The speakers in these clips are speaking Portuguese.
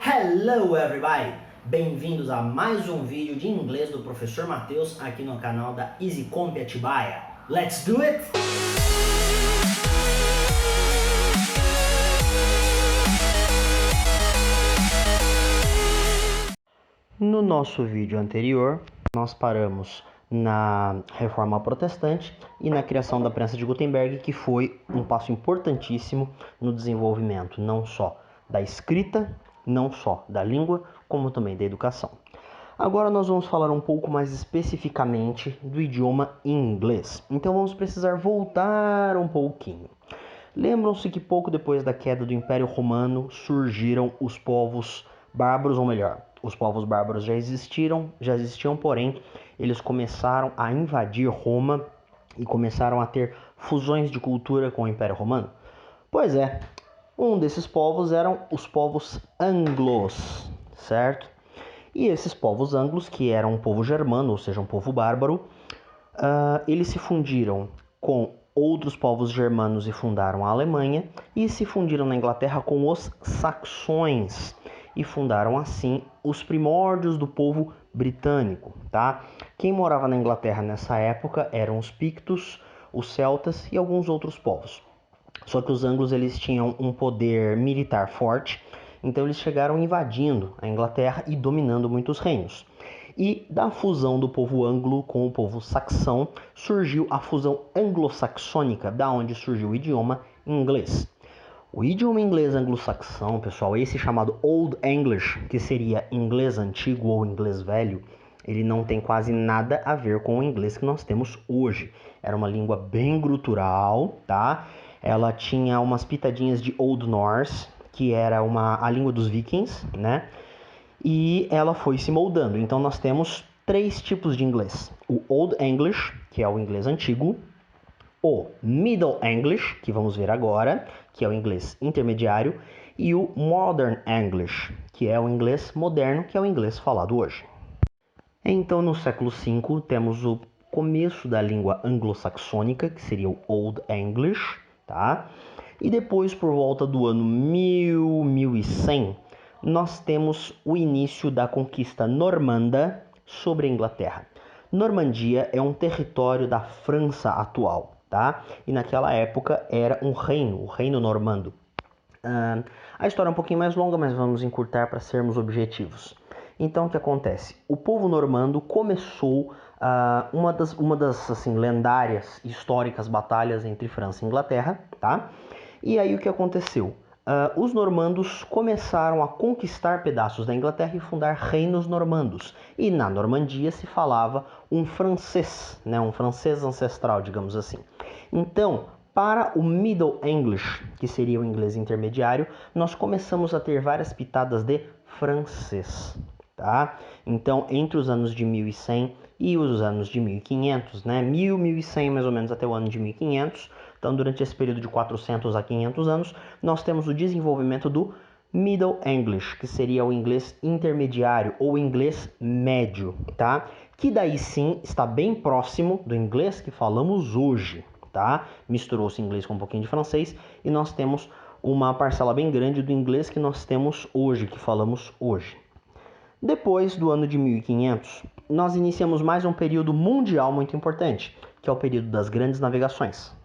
Hello everybody! Bem-vindos a mais um vídeo de inglês do professor Matheus aqui no canal da EasyComp Atibaia. Let's do it! No nosso vídeo anterior, nós paramos na Reforma Protestante e na criação da prensa de Gutenberg, que foi um passo importantíssimo no desenvolvimento não só da escrita, não só da língua, como também da educação. Agora nós vamos falar um pouco mais especificamente do idioma inglês. Então vamos precisar voltar um pouquinho. Lembram-se que pouco depois da queda do Império Romano surgiram os povos bárbaros, ou melhor, os povos bárbaros já existiam, porém eles começaram a invadir Roma e começaram a ter fusões de cultura com o Império Romano. Pois é, um desses povos eram os povos anglos, certo? E esses povos anglos, que eram um povo germano, ou seja, um povo bárbaro, eles se fundiram com outros povos germanos e fundaram a Alemanha, e se fundiram na Inglaterra com os saxões e fundaram assim os primórdios do povo britânico, tá? Quem morava na Inglaterra nessa época eram os pictos, os celtas e alguns outros povos. Só que os anglos eles tinham um poder militar forte, então eles chegaram invadindo a Inglaterra e dominando muitos reinos. E da fusão do povo anglo com o povo saxão surgiu a fusão anglo-saxônica, da onde surgiu o idioma inglês. O idioma inglês anglo-saxão, pessoal, esse chamado Old English, que seria inglês antigo ou inglês velho, ele não tem quase nada a ver com o inglês que nós temos hoje. Era uma língua bem gutural, tá? Ela tinha umas pitadinhas de Old Norse, que era a língua dos vikings, né? E ela foi se moldando. Então nós temos três tipos de inglês. O Old English, que é o inglês antigo, o Middle English, que vamos ver agora, que é o inglês intermediário, e o Modern English, que é o inglês moderno, que é o inglês falado hoje. Então, no século V, temos o começo da língua anglo-saxônica, que seria o Old English, tá? E depois, por volta do ano 1100, nós temos o início da conquista normanda sobre a Inglaterra. Normandia é um território da França atual, tá? E naquela época era um reino, o Reino Normando. A história é um pouquinho mais longa, mas vamos encurtar para sermos objetivos. Então, o que acontece? O povo normando começou uma das assim, lendárias históricas batalhas entre França e Inglaterra, tá? E aí o que aconteceu? Os normandos começaram a conquistar pedaços da Inglaterra e fundar reinos normandos. E na Normandia se falava um francês, né? Um francês ancestral, digamos assim. Então, para o Middle English, que seria o inglês intermediário, nós começamos a ter várias pitadas de francês, tá? Então, entre os anos de 1100 e os anos de 1500, né? 1100 mais ou menos até o ano de 1500. Então, durante esse período de 400 a 500 anos, nós temos o desenvolvimento do Middle English, que seria o inglês intermediário ou inglês médio, tá? Que daí sim está bem próximo do inglês que falamos hoje, tá? Misturou-se inglês com um pouquinho de francês e nós temos uma parcela bem grande do inglês que nós temos hoje, que falamos hoje. Depois do ano de 1500, nós iniciamos mais um período mundial muito importante, que é o período das grandes navegações.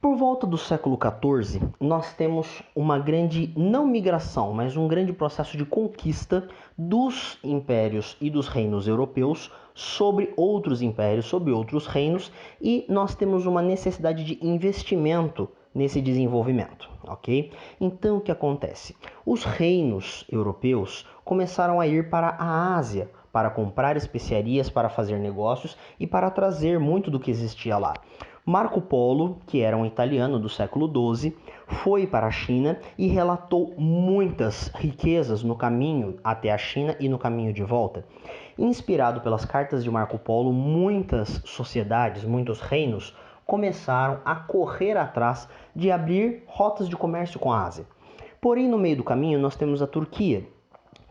Por volta do século XIV, nós temos uma grande, não migração, mas um grande processo de conquista dos impérios e dos reinos europeus sobre outros impérios, sobre outros reinos, e nós temos uma necessidade de investimento nesse desenvolvimento, ok? Então o que acontece? Os reinos europeus começaram a ir para a Ásia para comprar especiarias, para fazer negócios e para trazer muito do que existia lá. Marco Polo, que era um italiano do século XII, foi para a China e relatou muitas riquezas no caminho até a China e no caminho de volta. Inspirado pelas cartas de Marco Polo, muitas sociedades, muitos reinos começaram a correr atrás de abrir rotas de comércio com a Ásia. Porém, no meio do caminho, nós temos a Turquia,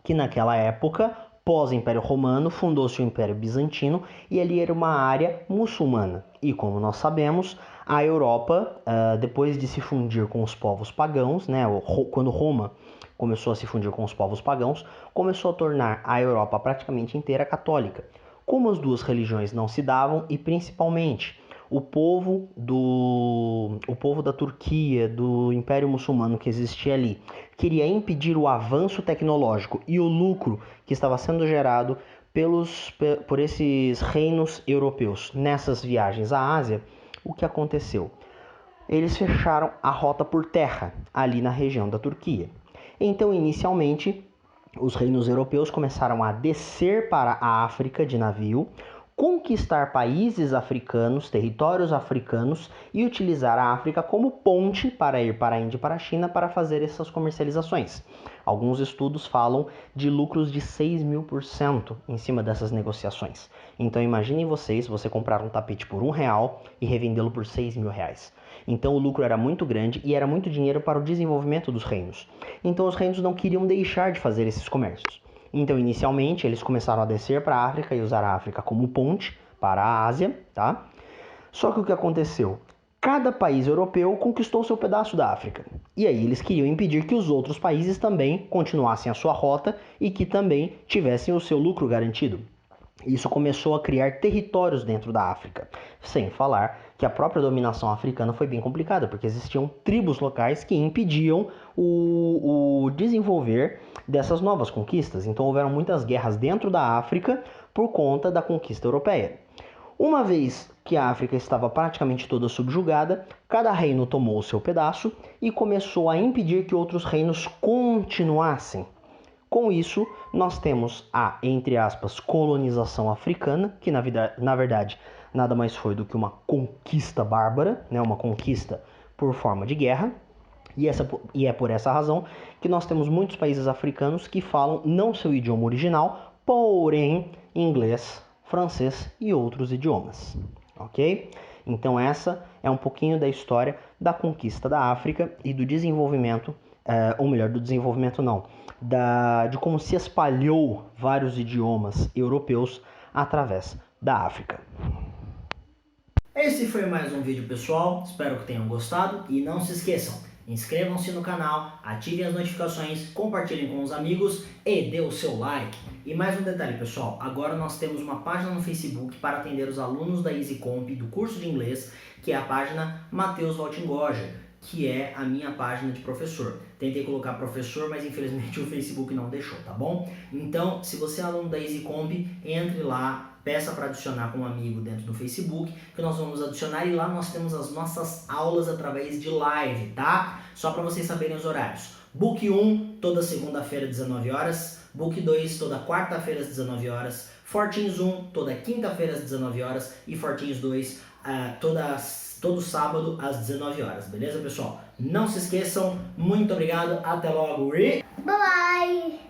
que naquela época, pós-Império Romano, fundou-se o Império Bizantino e ali era uma área muçulmana. E como nós sabemos, A Europa, depois de se fundir com os povos pagãos, né, quando Roma começou a se fundir com os povos pagãos, começou a tornar a Europa praticamente inteira católica. Como as duas religiões não se davam, e principalmente o povo da Turquia, do Império Muçulmano que existia ali, queria impedir o avanço tecnológico e o lucro que estava sendo gerado por esses reinos europeus nessas viagens à Ásia. O que aconteceu? Eles fecharam a rota por terra, ali na região da Turquia. Então, inicialmente, os reinos europeus começaram a descer para a África de navio, conquistar países africanos, territórios africanos e utilizar a África como ponte para ir para a Índia e para a China para fazer essas comercializações. Alguns estudos falam de lucros de 6.000% em cima dessas negociações. Então imaginem vocês, você comprar um tapete por R$1 e revendê-lo por R$6.000. Então o lucro era muito grande e era muito dinheiro para o desenvolvimento dos reinos. Então os reinos não queriam deixar de fazer esses comércios. Então, inicialmente, eles começaram a descer para a África e usar a África como ponte para a Ásia, tá? Só que o que aconteceu? Cada país europeu conquistou seu pedaço da África. E aí eles queriam impedir que os outros países também continuassem a sua rota e que também tivessem o seu lucro garantido. Isso começou a criar territórios dentro da África, sem falar que a própria dominação africana foi bem complicada, porque existiam tribos locais que impediam o desenvolver dessas novas conquistas. Então houveram muitas guerras dentro da África por conta da conquista europeia. Uma vez que a África estava praticamente toda subjugada, cada reino tomou o seu pedaço e começou a impedir que outros reinos continuassem. Com isso, nós temos a, entre aspas, colonização africana, que na verdade nada mais foi do que uma conquista bárbara, né? Uma conquista por forma de guerra. E é por essa razão que nós temos muitos países africanos que falam não seu idioma original, porém inglês, francês e outros idiomas, ok? Então essa é um pouquinho da história da conquista da África e do desenvolvimento, ou melhor, do desenvolvimento não, de como se espalhou vários idiomas europeus através da África. Esse foi mais um vídeo, pessoal, espero que tenham gostado e não se esqueçam, inscrevam-se no canal, ativem as notificações, compartilhem com os amigos e dê o seu like. E mais um detalhe, pessoal, agora nós temos uma página no Facebook para atender os alunos da EasyComp do curso de inglês, que é a página Matheus Waltingoger, que é a minha página de professor. Tentei colocar professor, mas infelizmente o Facebook não deixou, tá bom? Então, se você é aluno da EasyComp, entre lá, peça para adicionar como amigo dentro do Facebook, que nós vamos adicionar, e lá nós temos as nossas aulas através de live, tá? Só para vocês saberem os horários. Book 1, toda segunda-feira, 19 horas. Book 2, toda quarta-feira, às 19 horas. Fortins 1, toda quinta-feira, às 19 horas. E Fortins 2, todo sábado, às 19 horas. Beleza, pessoal? Não se esqueçam. Muito obrigado. Até logo e... Bye, bye!